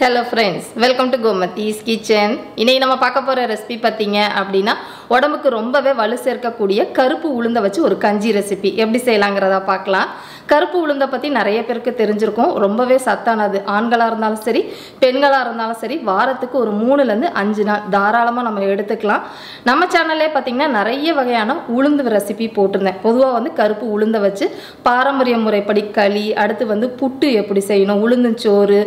Hello friends, welcome to Gomathi's kitchen. இன்னைக்கு நம்ம பார்க்க போற ரெசிபி பாத்தீங்க அப்படினா உடம்புக்கு ரொம்பவே வலு சேர்க்கக்கூடிய கருப்பு உளுந்த வச்சு ஒரு கஞ்சி ரெசிபி எப்படி செய்யலாம்ங்கறத பார்க்கலாம். கருப்பு உளுந்த பத்தி நிறைய பேருக்கு தெரிஞ்சிருக்கும். ரொம்பவே சத்தானது. ஆண்களா இருந்தாலும் சரி, பெண்களா இருந்தாலும் சரி வாரத்துக்கு ஒரு 3 ல இருந்து 5 நாள் தாராளமா நம்ம எடுத்துக்கலாம். நம்ம சேனல்லே பாத்தீங்கன்னா நிறைய வகையான உளுந்து ரெசிபி போட்டுருந்தேன். பொதுவா வந்து கருப்பு உளுந்த வச்சு பாரம்பரிய முறைப்படி களி, அடுத்து புட்டு எப்படி செய்யணும், உளுந்தஞ்சோறு,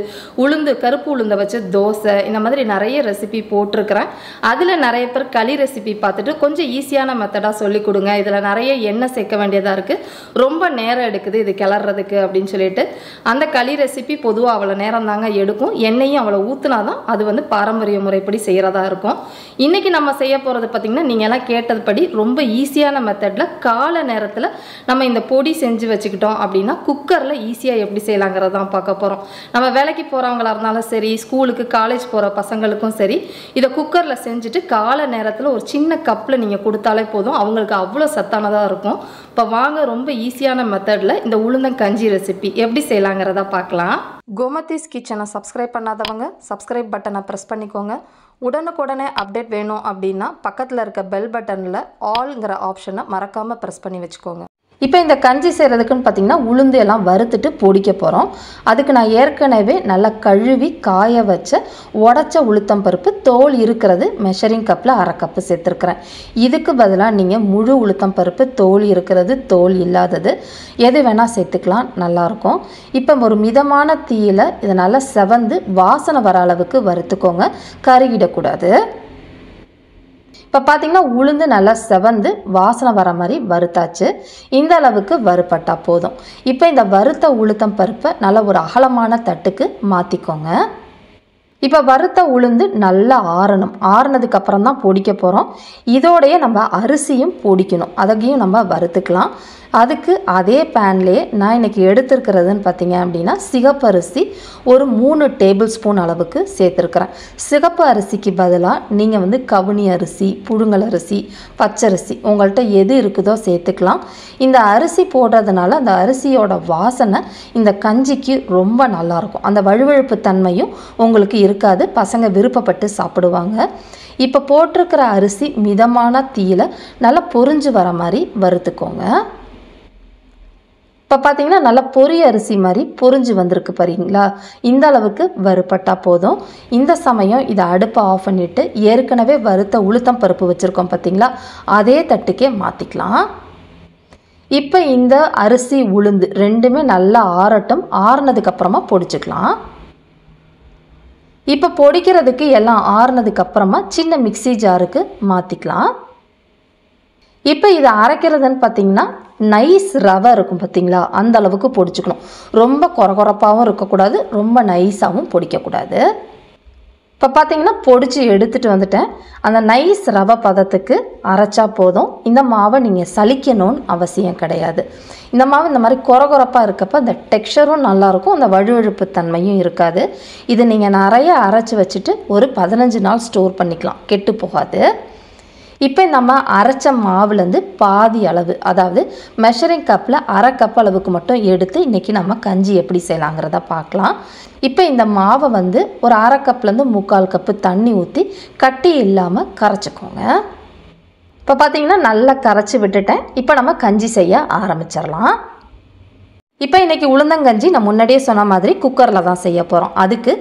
உளுந்து கருப்பு உளுந்த வச்சு தோசை, இந்த மாதிரி நிறைய ரெசிபி போட்டிருக்கிறேன். அதுல நிறைய பேர் களி ரெசிபி பார்த்துட்டு கொஞ்சம் ஈஸியான மெத்தடா சொல்லி கொடுங்க, இதுல நிறைய எண்ணெய் சேர்க்க வேண்டியதா இருக்கு, ரொம்ப நேரம் எடுக்குது இது கிளறதுக்கு அப்படின்னு சொல்லிட்டு அந்த களி ரெசிபி பொதுவாக அவ்வளோ நேரம் தாங்க எடுக்கும். எண்ணெயும் அவ்வளோ ஊத்துனாதான் அது பாரம்பரிய முறைப்படி செய்யறதா இருக்கும். இன்னைக்கு நம்ம செய்ய போறது பார்த்தீங்கன்னா நீங்க எல்லாம் கேட்டதுபடி ரொம்ப ஈஸியான மெத்தட்ல கால நேரத்தில் நம்ம இந்த பொடி செஞ்சு வச்சுக்கிட்டோம் அப்படின்னா குக்கர்ல ஈஸியா எப்படி செய்யலாங்கிறத தான் பார்க்க போறோம். நம்ம வேலைக்கு போறவங்களா இருந்தாலும் சரி, ஸ்கூலுக்கு காலேஜ் போற பசங்களுக்கும் சரி, இதை குக்கர்ல செஞ்சுட்டு கால நேரத்தில் ஒரு சின்ன கப்ல நீங்க கொடுத்தாலே போதும், அவங்களுக்கு அவ்வளோ சத்தானதா இருக்கும். இப்போ வாங்க ரொம்ப ஈஸியான மெத்தட்ல இந்த உளுந்தங்கஞ்சி ரெசிபி எப்படி செய்யலாங்கிறத பார்க்கலாம். கோமதிஸ் கிச்சனை சப்ஸ்கிரைப் பண்ணாதவங்க சப்ஸ்கிரைப் பட்டனை ப்ரெஸ் பண்ணிக்கோங்க. உடனுக்குடனே அப்டேட் வேணும் அப்படின்னா பக்கத்தில் இருக்க பெல் பட்டனில் ஆல்ங்கிற ஆப்ஷனை மறக்காமல் ப்ரெஸ் பண்ணி வச்சுக்கோங்க. இப்போ இந்த கஞ்சி செய்கிறதுக்குன்னு பார்த்தீங்கன்னா உளுந்து எல்லாம் வறுத்துட்டு பொடிக்க போகிறோம். அதுக்கு நான் ஏற்கனவே நல்லா கழுவி காய வச்ச உடச்ச உளுத்தம் பருப்பு தோல் இருக்கிறது மெஷரிங் கப்பில் 1/2 கப்பு சேர்த்துருக்குறேன். இதுக்கு பதிலாக நீங்கள் முழு உளுத்தம் பருப்பு தோல் இருக்கிறது, தோல் இல்லாதது எது வேணால் சேர்த்துக்கலாம், நல்லாயிருக்கும். இப்போ ஒரு மிதமான தீயில் இதை நல்லா செவந்து வாசனை வர அளவுக்கு வறுத்துக்கோங்க, கருகிடக்கூடாது. இப்போ பார்த்தீங்கன்னா உளுந்து நல்லா செவந்து வாசனை வர மாதிரி வறுத்தாச்சு. இந்த அளவுக்கு வறுப்பட்டா போதும். இப்போ இந்த வறுத்த உளுத்தம் பருப்பை நல்லா ஒரு அகலமான தட்டுக்கு மாற்றிக்கோங்க. இப்போ வறுத்த உளுந்து நல்லா ஆறணும். ஆறுனதுக்கு அப்புறம் தான் பொடிக்க போகிறோம். இதோடைய நம்ம அரிசியும் பொடிக்கணும், அதையும் நம்ம வறுத்துக்கலாம். அதுக்கு அதே பேன்லேயே நான் இன்றைக்கி எடுத்துருக்கிறதுன்னு பார்த்தீங்க அப்படின்னா சிகப்பு அரிசி ஒரு 3 டேபிள் ஸ்பூன் அளவுக்கு சேர்த்துருக்குறேன். சிகப்பு அரிசிக்கு பதிலாக நீங்கள் கவுனி அரிசி, புழுங்கல் அரிசி, பச்சரிசி உங்கள்கிட்ட எது இருக்குதோ சேர்த்துக்கலாம். இந்த அரிசி போடுறதுனால அந்த அரிசியோட வாசனை இந்த கஞ்சிக்கு ரொம்ப நல்லாயிருக்கும். அந்த வழுவழுப்பு தன்மையும் உங்களுக்கு இருக்காது, பசங்க விருப்பப்பட்டு சாப்பிடுவாங்க. இப்போ போட்டிருக்கிற அரிசி மிதமான தீயில நல்லா பொரிஞ்சு வர மாதிரி வறுத்துக்கோங்க. இப்போ பார்த்தீங்கன்னா நல்லா பொரிய அரிசி மாதிரி பொரிஞ்சு வந்திருக்கு பாருங்களா, இந்த அளவுக்கு வறுப்பட்டா போதும். இந்த சமயம் இதை அடுப்பை ஆஃப் பண்ணிவிட்டு ஏற்கனவே வறுத்த உளுத்தம் பருப்பு வச்சுருக்கோம் பார்த்தீங்களா, அதே தட்டுக்கே மாற்றிக்கலாம். இப்போ இந்த அரிசி உளுந்து ரெண்டுமே நல்லா ஆறட்டும். ஆறுனதுக்கப்புறமா பொடிச்சுக்கலாம். இப்போ பொடிக்கிறதுக்கு எல்லாம் ஆறுனதுக்கு அப்புறமா சின்ன மிக்சி ஜாருக்கு மாற்றிக்கலாம். இப்போ இதை அரைக்கிறதுன்னு பார்த்தீங்கன்னா நைஸ் ரவை இருக்கும் பார்த்தீங்களா, அந்த அளவுக்கு பொடிச்சுக்கணும். ரொம்ப கொரகொரப்பாகவும் இருக்கக்கூடாது, ரொம்ப நைஸாகவும் பொடிக்கக்கூடாது. இப்போ பார்த்தீங்கன்னா பொடிச்சு எடுத்துகிட்டு வந்துட்டேன். அந்த நைஸ் ரவை பதத்துக்கு அரைச்சா போதும். இந்த மாவை நீங்கள் சலிக்கணும்னு அவசியம் கிடையாது. இந்த மாவு இந்த மாதிரி கொரகொரப்பாக இருக்கப்போ அந்த டெக்ஸ்சரும் நல்லாயிருக்கும், அந்த வழுவழுப்பு தன்மையும் இருக்காது. இது நீங்கள் நிறைய அரைச்சி வச்சுட்டு ஒரு 15 நாள் ஸ்டோர் பண்ணிக்கலாம், கெட்டு போகாது. இப்போ நம்ம அரைச்ச மாவுலேருந்து பாதி அளவு, அதாவது மெஷரிங் கப்பில் 1/2 கப் அளவுக்கு மட்டும் எடுத்து இன்றைக்கி நம்ம கஞ்சி எப்படி செய்யலாங்கிறத பார்க்கலாம். இப்போ இந்த மாவை ஒரு 1/2 கப்லேருந்து 3/4 கப்பு தண்ணி ஊற்றி கட்டி இல்லாமல் கரைச்சிக்கோங்க. இப்போ பார்த்தீங்கன்னா நல்லா கரைச்சி விட்டுட்டேன். இப்போ நம்ம கஞ்சி செய்ய ஆரம்பிச்சிடலாம். இப்போ இன்றைக்கி உளுந்தங்கஞ்சி நான் முன்னாடியே சொன்ன மாதிரி குக்கரில் தான் செய்ய போகிறோம். அதுக்கு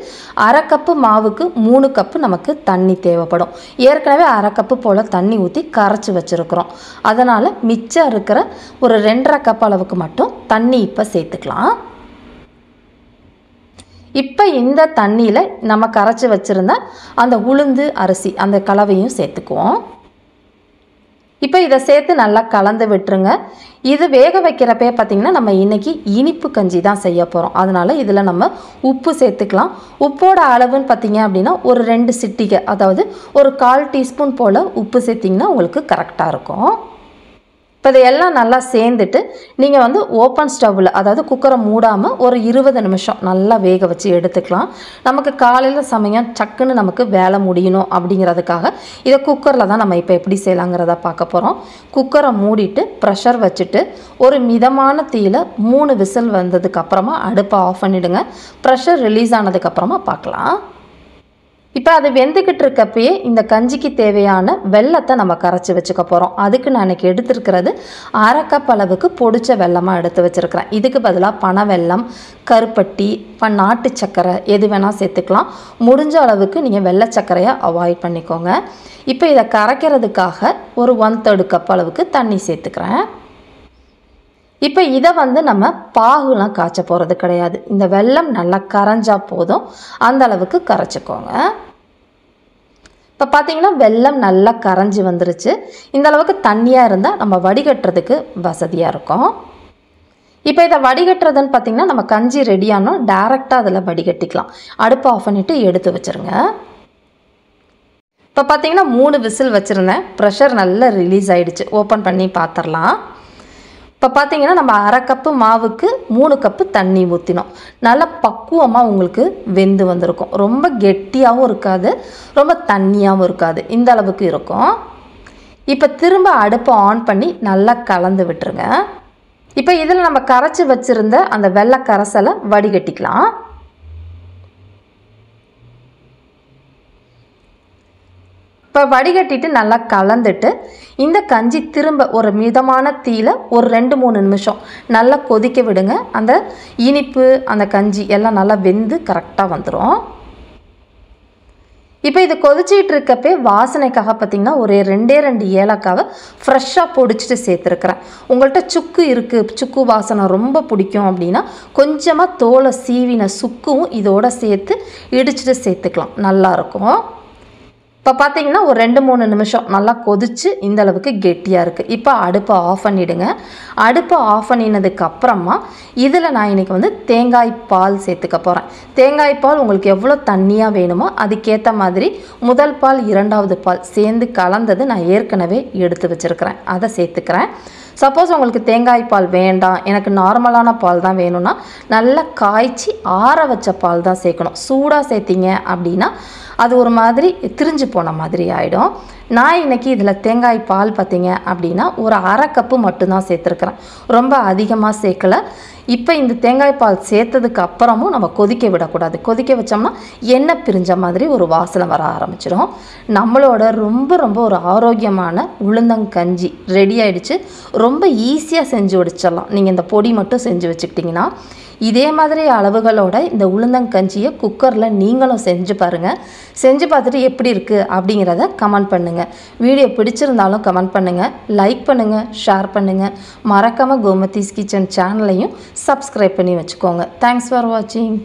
1/2 கப்பு மாவுக்கு 3 கப்பு நமக்கு தண்ணி தேவைப்படும். ஏற்கனவே 1/2 கப்பு போல் தண்ணி ஊற்றி கரைச்சி வச்சுருக்குறோம். அதனால் மிச்சம் இருக்கிற ஒரு 2.5 கப் அளவுக்கு மட்டும் தண்ணி இப்போ சேர்த்துக்கலாம். இப்போ இந்த தண்ணியில் நம்ம கரைச்சி வச்சுருந்த அந்த உளுந்து அரிசி அந்த கலவையும் சேர்த்துக்குவோம். இப்போ இதை சேர்த்து நல்லா கலந்து விட்டுருங்க. இது வேக வைக்கிறப்பே பார்த்திங்கன்னா நம்ம இன்றைக்கி இனிப்பு கஞ்சி தான் செய்ய போகிறோம். அதனால் இதில் நம்ம உப்பு சேர்த்துக்கலாம். உப்போட அளவுன்னு பார்த்திங்க அப்படின்னா ஒரு 2 சிட்டிகை, அதாவது ஒரு 1/4 டீஸ்பூன் போல் உப்பு சேர்த்திங்கன்னா உங்களுக்கு கரெக்டாக இருக்கும். இப்போ இப்போ இதெல்லாம் நல்லா சேர்ந்துட்டு நீங்கள் வந்து ஓப்பன் ஸ்டவ்வில், அதாவது குக்கரை மூடாமல் ஒரு 20 நிமிஷம் நல்லா வேக வச்சு எடுத்துக்கலாம். நமக்கு காலையில் சமயம் சக்குன்னு நமக்கு வேலை முடியணும் அப்படிங்கிறதுக்காக இதை குக்கரில் தான் நம்ம இப்போ எப்படி செய்யலாங்கிறத பார்க்க போகிறோம். குக்கரை மூடிட்டு ப்ரெஷர் வச்சுட்டு ஒரு மிதமான தீயில் 3 விசில் வந்ததுக்கப்புறமா அடுப்பை ஆஃப் பண்ணிவிடுங்க. ப்ரெஷர் ரிலீஸ் ஆனதுக்கப்புறமா பார்க்கலாம். இப்போ அது வெந்துக்கிட்டு இருக்கப்பயே இந்த கஞ்சிக்கு தேவையான வெல்லத்தை நம்ம கரைச்சி வச்சுக்க போகிறோம். அதுக்கு நான் இன்றைக்கி எடுத்துருக்கிறது 1/2 கப் அளவுக்கு பொடிச்ச வெல்லமாக எடுத்து வச்சுருக்கிறேன். இதுக்கு பதிலாக பனை வெல்லம், கருப்பட்டி, நாட்டு சர்க்கரை எது வேணால் சேர்த்துக்கலாம். முடிஞ்ச அளவுக்கு நீங்கள் வெள்ளை சர்க்கரையை அவாய்ட் பண்ணிக்கோங்க. இப்போ இதை கரைக்கிறதுக்காக ஒரு 1/3 கப் அளவுக்கு தண்ணி சேர்த்துக்கிறேன். இப்போ இதை வந்து நம்ம பாகுலாம் காய்ச்ச போகிறது கிடையாது. இந்த வெல்லம் நல்லா கரைஞ்சா போதும், அந்த அளவுக்கு கரைச்சிக்கோங்க. இப்போ பார்த்தீங்கன்னா வெல்லம் நல்லா கரைஞ்சி வந்துருச்சு. இந்த அளவுக்கு தண்ணியாக இருந்தால் நம்ம வடிகட்டுறதுக்கு வசதியாக இருக்கும். இப்போ இதை வடிகட்டுறதுன்னு பார்த்திங்கன்னா நம்ம கஞ்சி ரெடியானோம் டைரெக்டாக அதில் வடிகட்டிக்கலாம். அடுப்பை ஆஃப் பண்ணிவிட்டு எடுத்து வச்சுருங்க. இப்போ பார்த்தீங்கன்னா 3 விசில் வச்சுருந்தேன். ப்ரெஷர் நல்லா ரிலீஸ் ஆகிடுச்சு. ஓப்பன் பண்ணி பார்த்துடலாம். இப்போ பார்த்தீங்கன்னா நம்ம 1/2 கப்பு மாவுக்கு 3 கப்பு தண்ணி ஊற்றினோம். நல்லா பக்குவமாக உங்களுக்கு வெந்து வந்திருக்கும். ரொம்ப கெட்டியாகவும் இருக்காது, ரொம்ப தண்ணியாகவும் இருக்காது, இந்த அளவுக்கு இருக்கும். இப்போ திரும்ப அடுப்பை ஆன் பண்ணி நல்லா கலந்து விட்டுருங்க. இப்போ இதில் நம்ம கரைச்சி வச்சுருந்த அந்த வெள்ளை கரைசலை வடிகட்டிக்கலாம். இப்போ வடிகட்டிட்டு நல்லா கலந்துட்டு இந்த கஞ்சி திரும்ப ஒரு மிதமான தீயில் ஒரு 2-3 நிமிஷம் நல்லா கொதிக்க விடுங்க. அந்த இனிப்பு, அந்த கஞ்சி எல்லாம் நல்லா வெந்து கரெக்டாக வந்துடும். இப்போ இது கொதிச்சிட்டு இருக்கப்பே வாசனைக்காக பார்த்திங்கன்னா ஒரு 2 ஏலக்காவை ஃப்ரெஷ்ஷாக பொடிச்சிட்டு சேர்த்துருக்குறேன். உங்கள்கிட்ட சுக்கு இருக்குது, சுக்கு வாசனை ரொம்ப பிடிக்கும் அப்படின்னா கொஞ்சமாக தோலை சீவின சுக்கும் இதோடு சேர்த்து இடிச்சிட்டு சேர்த்துக்கலாம், நல்லாயிருக்கும். இப்போ பார்த்தீங்கன்னா ஒரு 2-3 நிமிஷம் நல்லா கொதிச்சு இந்த அளவுக்கு கெட்டியாக இருக்குது. இப்போ அடுப்பை ஆஃப் பண்ணிவிடுங்க. அடுப்பை ஆஃப் பண்ணினதுக்கு அப்புறமா இதில் நான் இன்றைக்கி வந்து தேங்காய் பால் சேர்த்துக்க போகிறேன். தேங்காய் பால் உங்களுக்கு எவ்வளோ தண்ணியாக வேணுமோ அதுக்கேற்ற மாதிரி முதல் பால், 2வது பால் சேர்ந்து கலந்தது நான் ஏற்கனவே எடுத்து வச்சுருக்கிறேன், அதை சேர்த்துக்கிறேன். சப்போஸ் உங்களுக்கு தேங்காய் பால் வேண்டாம், எனக்கு நார்மலான பால் தான் வேணும்னா நல்லா காய்ச்சி ஆற வச்ச பால் தான் சேர்க்கணும். சூடாக சேர்த்திங்க அப்படின்னா அது ஒரு மாதிரி திரிஞ்சு போன மாதிரி ஆகிடும். நான் இன்றைக்கி இதில் தேங்காய் பால் பார்த்திங்க அப்படின்னா ஒரு 1/2 கப்பு மட்டும்தான் சேர்த்துருக்குறேன், ரொம்ப அதிகமாக சேர்க்கலை. இப்போ இந்த தேங்காய் பால் சேர்த்ததுக்கு அப்புறமும் நம்ம கொதிக்க விடக்கூடாது. கொதிக்க வச்சோம்னா எண்ணெய் பிரிஞ்ச மாதிரி ஒரு வாசனை வர ஆரம்பிச்சிடும். நம்மளோட ரொம்ப ஒரு ஆரோக்கியமான உளுந்தங்கஞ்சி ரெடி ஆகிடுச்சு. ரொம்ப ஈஸியாக செஞ்சு வச்சிடலாம். நீங்கள் இந்த பொடி மட்டும் செஞ்சு வச்சுக்கிட்டிங்கன்னா இதே மாதிரி அளவுகளோட இந்த உளுந்தங்கஞ்சியை குக்கரில் நீங்களும் செஞ்சு பாருங்கள். செஞ்சு பார்த்துட்டு எப்படி இருக்குது அப்படிங்கிறத கமெண்ட் பண்ணுங்கள். வீடியோ பிடிச்சிருந்தாலும் கமெண்ட் பண்ணுங்கள், லைக் பண்ணுங்கள், ஷேர் பண்ணுங்கள். மறக்காமல் கோமதிஸ் கிச்சன் சேனலையும் சப்ஸ்கிரைப் பண்ணி வச்சுக்கோங்க. தேங்க்ஸ் ஃபார் வாட்சிங்.